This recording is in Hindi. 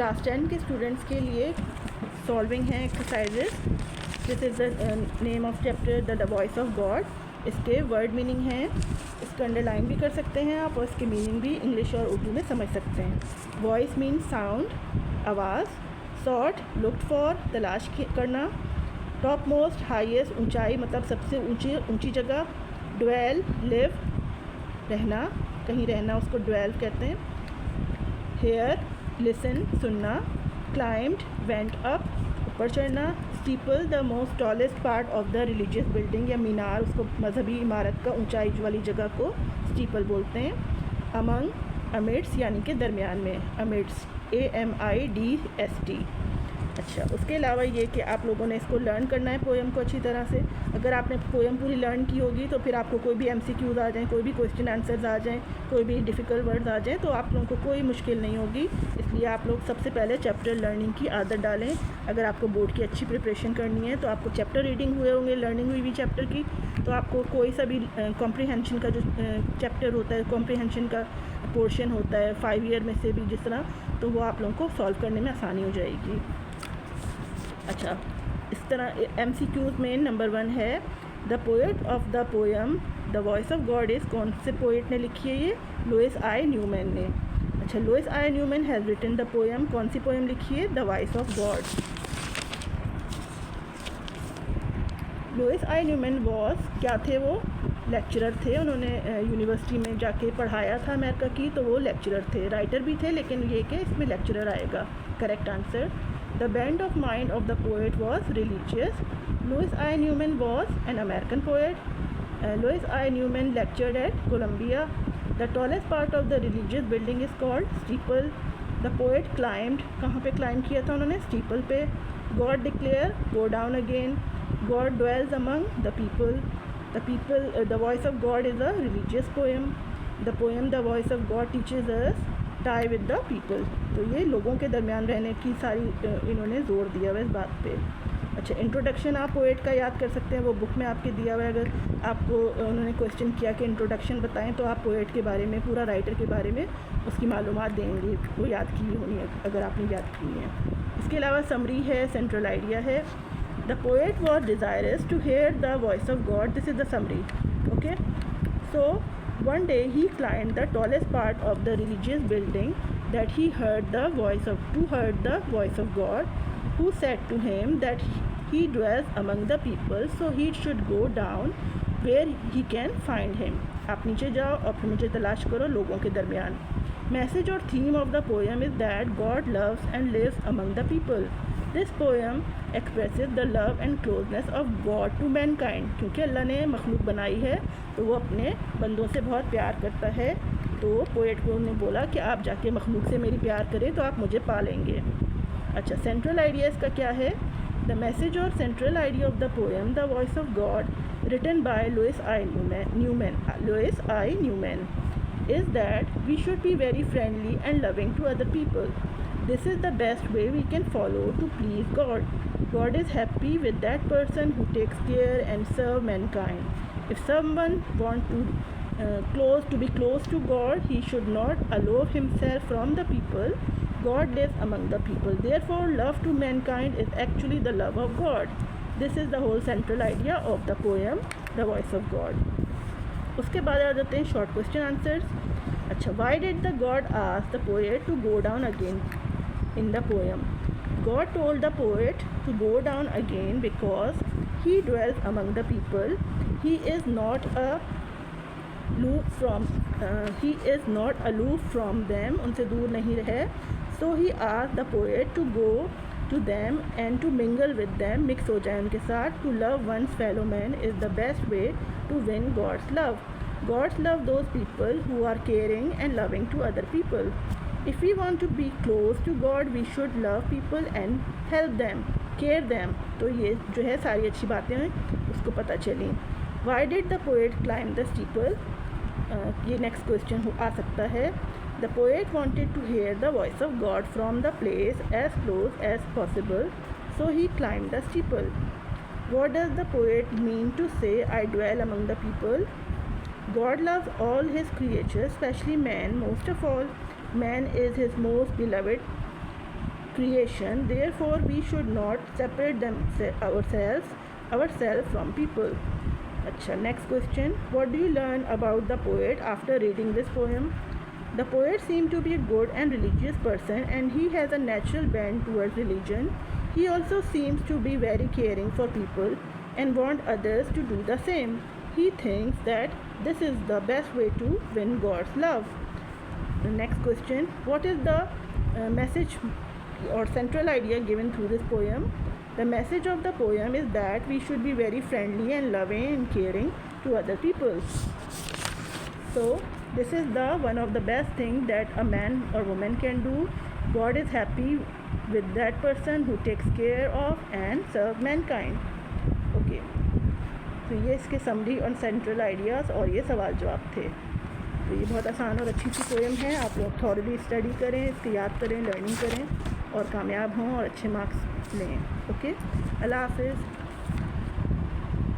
क्लास 10 के स्टूडेंट्स के लिए सॉल्विंग है exercises. This is the name of chapter the voice of God. इसके वर्ड मीनिंग हैं, इसको अंडरलाइन भी कर सकते हैं आप और इसके मीनिंग भी इंग्लिश और उर्दू में समझ सकते हैं। वॉइस मीन्स साउंड, आवाज़। सॉर्ट लुक्ड फॉर, तलाश करना। टॉप मोस्ट, हाईएस्ट, ऊंचाई मतलब सबसे ऊंची जगह। ड्वेल, लिव, रहना, कहीं रहना उसको ड्वेल कहते हैं। हेयर, लिसन, सुनना। क्लाइम्ड, वेंट अप, ऊपर चढ़ना। Steeple, the most tallest part of the religious building या मीनार, उसको मजहबी इमारत का ऊंचाई वाली जगह को स्टीपल बोलते हैं। अमंग, अमिड्स यानी कि दरमियान में, अमिड्स, AMIDST। अच्छा, उसके अलावा ये कि आप लोगों ने इसको लर्न करना है पोएम को अच्छी तरह से। अगर आपने पोएम पूरी लर्न की होगी तो फिर आपको कोई भी MCQs आ जाएँ, कोई भी क्वेश्चन आंसर्स आ जाएँ, कोई भी डिफ़िकल्ट वर्ड्स आ जाएँ तो आप लोगों को कोई मुश्किल नहीं होगी। इसलिए आप लोग सबसे पहले चैप्टर लर्निंग की आदत डालें। अगर आपको बोर्ड की अच्छी प्रिपरेशन करनी है तो आपको चैप्टर रीडिंग हुए होंगे, लर्निंग हुई भी चैप्टर की, तो आपको कोई सा भी कॉम्प्रीहेंशन का जो चैप्टर होता है, कॉम्प्रीहेंशन का पोर्शन होता है 5 ईयर में से भी जिस तरह, तो वो आप लोगों को सॉल्व करने में आसानी हो जाएगी। अच्छा, इस तरह MCQs में नंबर 1 है the poet of the poem the voice of God is, कौन से पोएट ने लिखी है ये? लुइस आई न्यूमैन ने। अच्छा, Louis I Newman has written the poem, कौन सी पोएम लिखी है? The voice of God. Louis I Newman was, क्या थे वो? लेक्चरर थे, उन्होंने यूनिवर्सिटी में जाके पढ़ाया था अमेरिका की, तो वो लेक्चरर थे। राइटर भी थे लेकिन ये कि इसमें लेक्चरर आएगा correct answer. The bent of mind of the poet was religious. Louis I. Newman was an American poet. Louis I. Newman lectured at Columbia. The tallest part of the religious building is called steeple. The poet climbed, कहाँ पे climb किया था उन्होंने? steeple पे. God declare, go down again. God dwells among the people. The voice of God is a religious poem. The poem The Voice of God teaches us tie with the people. तो ये लोगों के दरमियान रहने की सारी इन्होंने ज़ोर दिया हुआ इस बात पे। अच्छा, इंट्रोडक्शन आप पोएट का याद कर सकते हैं, वो बुक में आपके दिया हुआ है। अगर आपको उन्होंने क्वेश्चन किया कि इंट्रोडक्शन बताएं तो आप पोएट के बारे में, पूरा राइटर के बारे में उसकी मालूमात देंगे, वो याद की होनी है अगर आपने याद की है। इसके अलावा समरी है, सेंट्रल आइडिया है। The poet was desirous to hear the voice of God, this is the summary. Okay, so one day he climbed the tallest part of the religious building that he heard the voice of God, who said to him that he dwells among the people, so he should go down where he can find him. आप नीचे जाओ और फिर मुझे तलाश करो लोगों के दरमियान। Message और theme of the poem is that God loves and lives among the people. This poem expresses the love and closeness of God to mankind. क्योंकि अल्लाह ने मखलूक बनाई है तो वो अपने बंदों से बहुत प्यार करता है, तो पोएट को ने बोला कि आप जाके मखलूक से मेरी प्यार करें तो आप मुझे पालेंगे। अच्छा, सेंट्रल आइडिया इसका क्या है? द मैसेज और central idea of the poem the voice of God written by Louis I Newman is that we should be very friendly and loving to other people. This is the best way we can follow to please God. God is happy with that person who takes care and serve mankind. If someone wants to be close to God, he should not allow himself from the people. God lives among the people. Therefore, love to mankind is actually the love of God. This is the whole central idea of the poem, The Voice of God. उसके बाद आ जाते हैं शॉर्ट क्वेश्चन आंसर्स। अच्छा, why did the God ask the poet to go down again in the poem? God told the poet to go down again because he dwells among the people. He is not aloof from them, उनसे दूर नहीं रहे। So he asked the poet to go to them and to mingle with them, mix हो जाए उनके साथ। To love one's fellow man is the best way to win God's love. God's love those people who are caring and loving to other people. If we want to be close to God, we should love people and help them, care them. तो ये जो है सारी अच्छी बातें हैं उसको पता चली। Why did the poet climb the steeple? ये नेक्स्ट क्वेश्चन आ सकता है। The poet wanted to hear the voice of God from the place as close as possible, so he climbed the steeple. What does the poet mean to say, I dwell among the people? God loves all his creatures, especially man most of all. Man is his most beloved creation, therefore we should not separate ourselves from people. अच्छा, next question. What do you learn about the poet after reading this poem? The poet seemed to be a good and religious person, and he has a natural bent towards religion. He also seems to be very caring for people and want others to do the same. He thinks that this is the best way to win God's love. The next question. What is the message or central idea given through this poem? The message of the poem is that we should be very friendly and loving and caring to other people. So this is the one of the best thing that a man or woman can do. God is happy with that person who takes care of and serve mankind. Okay, तो ये इसके समरी और सेंट्रल आइडियाज़ और ये सवाल जवाब थे. तो ये बहुत आसान और अच्छी सी पोएम है. आप लोग थॉरली स्टडी करें, इसको याद करें, लर्निंग करें और कामयाब हों और अच्छे मार्क्स लें. ओके, अल्लाह हाफिज़.